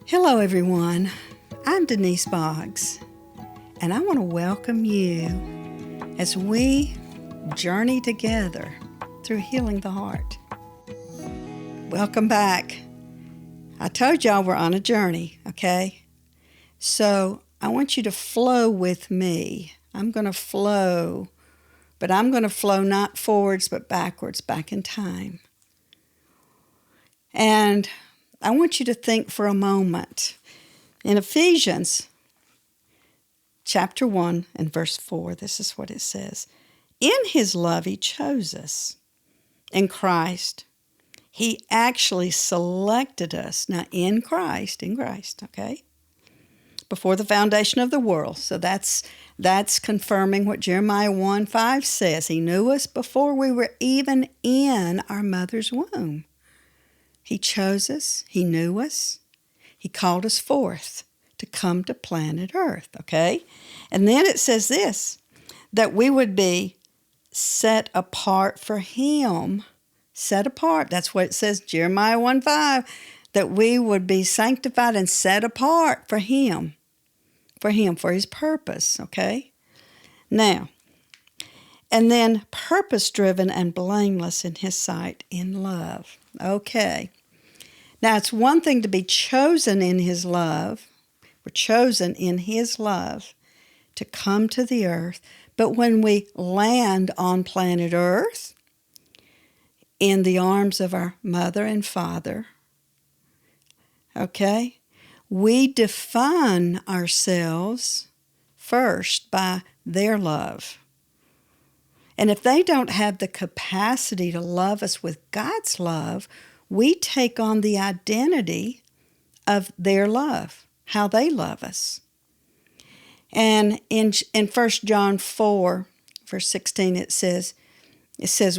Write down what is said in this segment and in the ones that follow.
Hello, everyone. I'm Denise Boggs, and I want to welcome you as we journey together through healing the heart. Welcome back. I told y'all we're on a journey, okay? So I want you to flow with me. I'm going to flow, but I'm going to flow not forwards, but backwards, back in time. And I want you to think for a moment. In Ephesians chapter 1 and verse 4, this is what it says. In his love, he chose us. In Christ, he actually selected us. Now, in Christ, okay? Before the foundation of the world. So that's confirming what Jeremiah 1:5 says. He knew us before we were even in our mother's womb. He chose us. He knew us. He called us forth to come to planet Earth, okay? And then it says this, that we would be set apart for him. Set apart. That's what it says, Jeremiah 1:5, that we would be sanctified and set apart for him, for his purpose, okay? Now, and then purpose-driven and blameless in his sight in love. Okay. Now, it's one thing to be chosen in his love. We're chosen in his love to come to the earth. But when we land on planet Earth, in the arms of our mother and father, okay, we define ourselves first by their love. And if they don't have the capacity to love us with God's love, we take on the identity of their love, how they love us. And in 1 John 4, verse 16, it says,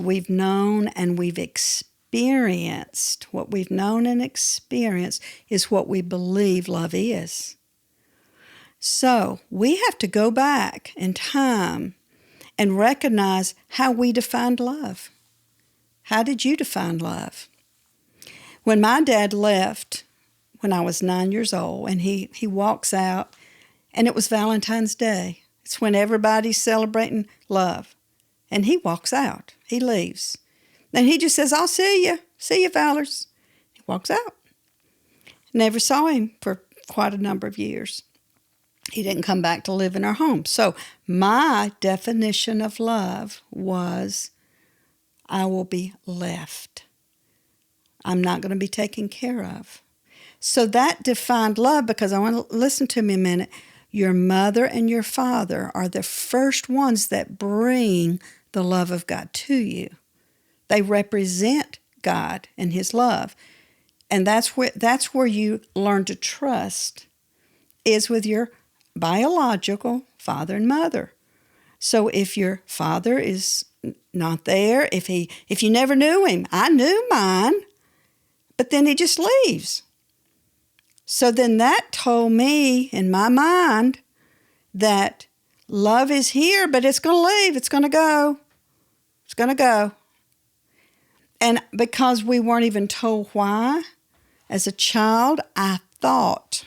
we've known and we've experienced. What we've known and experienced is what we believe love is. So we have to go back in time and recognize how we defined love. How did you define love? When my dad left when I was 9 years old, and he walks out, and it was Valentine's Day. It's when everybody's celebrating love. And he walks out. He leaves. And he just says, I'll see you. See you, fellers. He walks out. Never saw him for quite a number of years. He didn't come back to live in our home. So my definition of love was, I will be left. I'm not going to be taken care of. So that defined love, because I want to listen to me a minute. Your mother and your father are the first ones that bring the love of God to you. They represent God and his love. And that's where you learn to trust, is with your biological father and mother. So if your father is not there, if you never knew him, I knew mine, but then he just leaves. So then that told me in my mind that love is here, but it's going to leave. It's going to go. It's going to go. And because we weren't even told why, as a child, I thought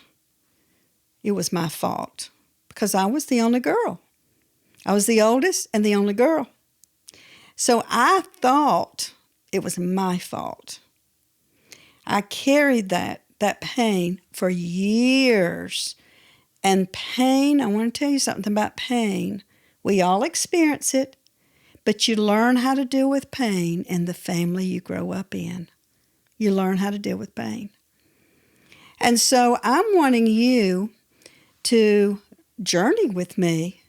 it was my fault because I was the only girl. I was the oldest and the only girl. So I thought it was my fault. I carried that pain for years. And pain, I want to tell you something about pain. We all experience it, but you learn how to deal with pain in the family you grow up in. You learn how to deal with pain. And so I'm wanting you to journey with me,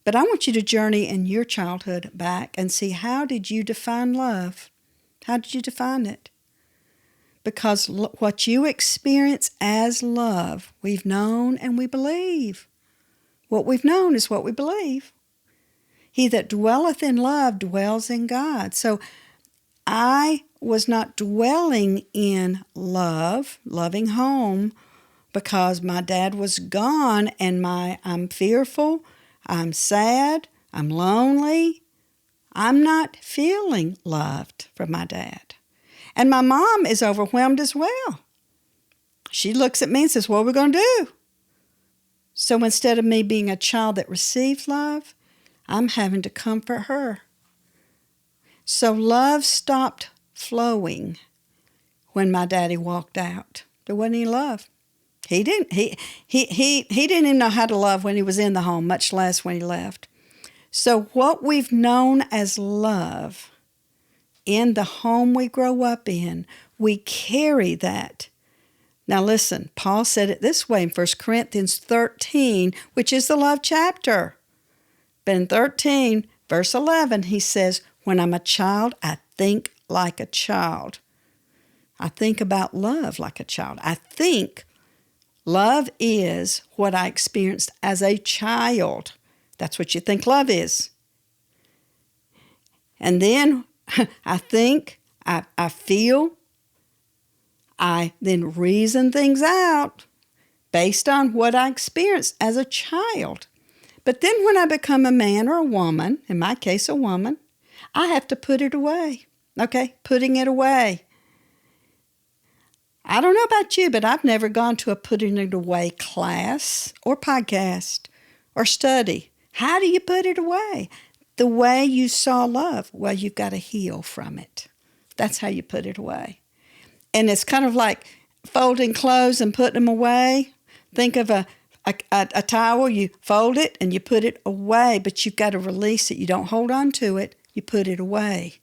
but I want you to journey in your childhood back and see, how did you define love? How did you define it? Because what you experience as love, we've known and we believe. What we've known is what we believe. He that dwelleth in love dwells in God. So I was not dwelling in love, loving home, because my dad was gone and I'm fearful, I'm sad, I'm lonely. I'm not feeling loved from my dad. And my mom is overwhelmed as well. She looks at me and says, what are we going to do? So instead of me being a child that received love, I'm having to comfort her. So love stopped flowing when my daddy walked out. There wasn't any love. He didn't even know how to love when he was in the home, much less when he left. So what we've known as love in the home we grow up in, we carry that. Now listen, Paul said it this way in 1 Corinthians 13, which is the love chapter. But in 13, verse 11, he says, when I'm a child, I think like a child. I think about love like a child. I think love is what I experienced as a child. That's what you think love is. And then I think, I feel, I then reason things out based on what I experienced as a child. But then when I become a man or a woman, in my case a woman, I have to put it away. Okay, putting it away. I don't know about you, but I've never gone to a putting it away class or podcast or study. How do you put it away? The way you saw love, well, you've got to heal from it. That's how you put it away. And it's kind of like folding clothes and putting them away. Think of a towel, you fold it and you put it away, but you've got to release it. You don't hold on to it, you put it away.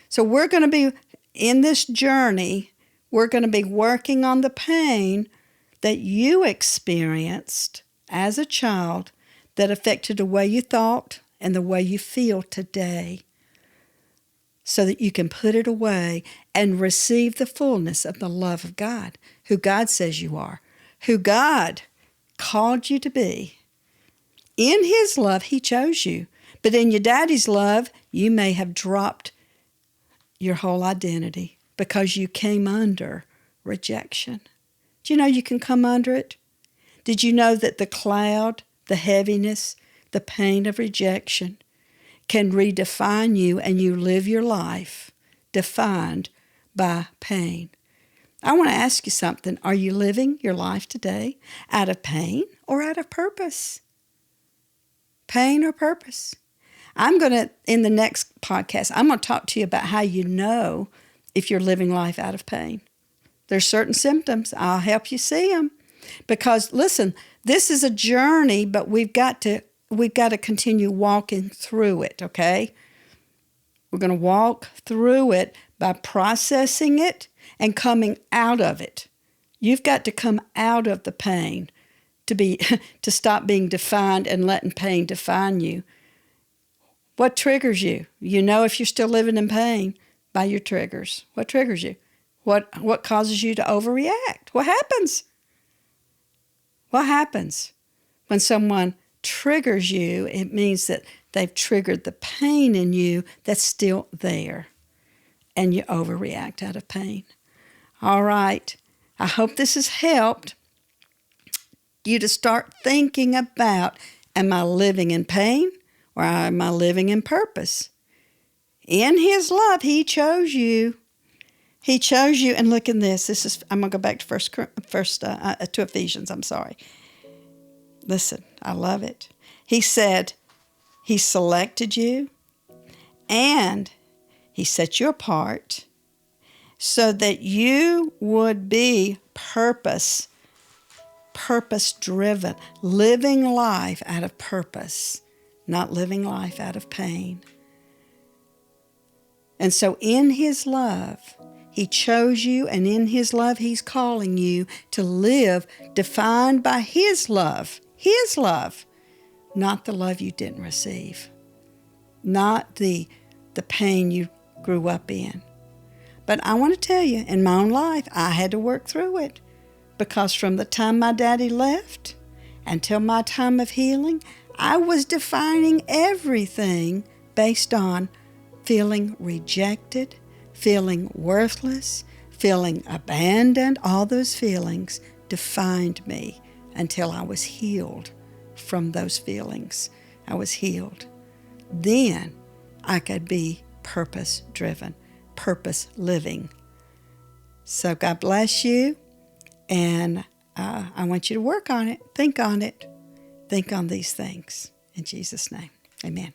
So we're going to be, in this journey, we're going to be working on the pain that you experienced as a child that affected the way you thought and the way you feel today, so that you can put it away and receive the fullness of the love of God, who God says you are, who God called you to be. In His love, He chose you. But in your daddy's love, you may have dropped your whole identity because you came under rejection. Do you know you can come under it? Did you know that the cloud, the heaviness, the pain of rejection can redefine you, and you live your life defined by pain? I want to ask you something. Are you living your life today out of pain or out of purpose? Pain or purpose? In the next podcast, I'm going to talk to you about how you know if you're living life out of pain. There's certain symptoms. I'll help you see them. Because, listen, this is a journey, but we've got to continue walking through it, okay? We're going to walk through it by processing it and coming out of it. You've got to come out of the pain to stop being defined and letting pain define you. What triggers you? You know if you're still living in pain by your triggers. What triggers you? What causes you to overreact? What happens? What happens when someone triggers you? It means that they've triggered the pain in you that's still there, and you overreact out of pain. All right. I hope this has helped you to start thinking about, am I living in pain or am I living in purpose? In His love, He chose you. He chose you. And look in this. I'm going to go back to Ephesians. I'm sorry. Listen, I love it. He said He selected you and He set you apart so that you would be purpose-driven, living life out of purpose, not living life out of pain. And so in His love, He chose you, and in His love, He's calling you to live defined by His love, not the love you didn't receive, not the pain you grew up in. But I want to tell you, in my own life, I had to work through it, because from the time my daddy left until my time of healing, I was defining everything based on feeling rejected, feeling worthless, feeling abandoned. All those feelings defined me until I was healed from those feelings. I was healed. Then I could be purpose-driven, purpose-living. So God bless you. And I want you to work on it. Think on it. Think on these things. In Jesus' name, amen.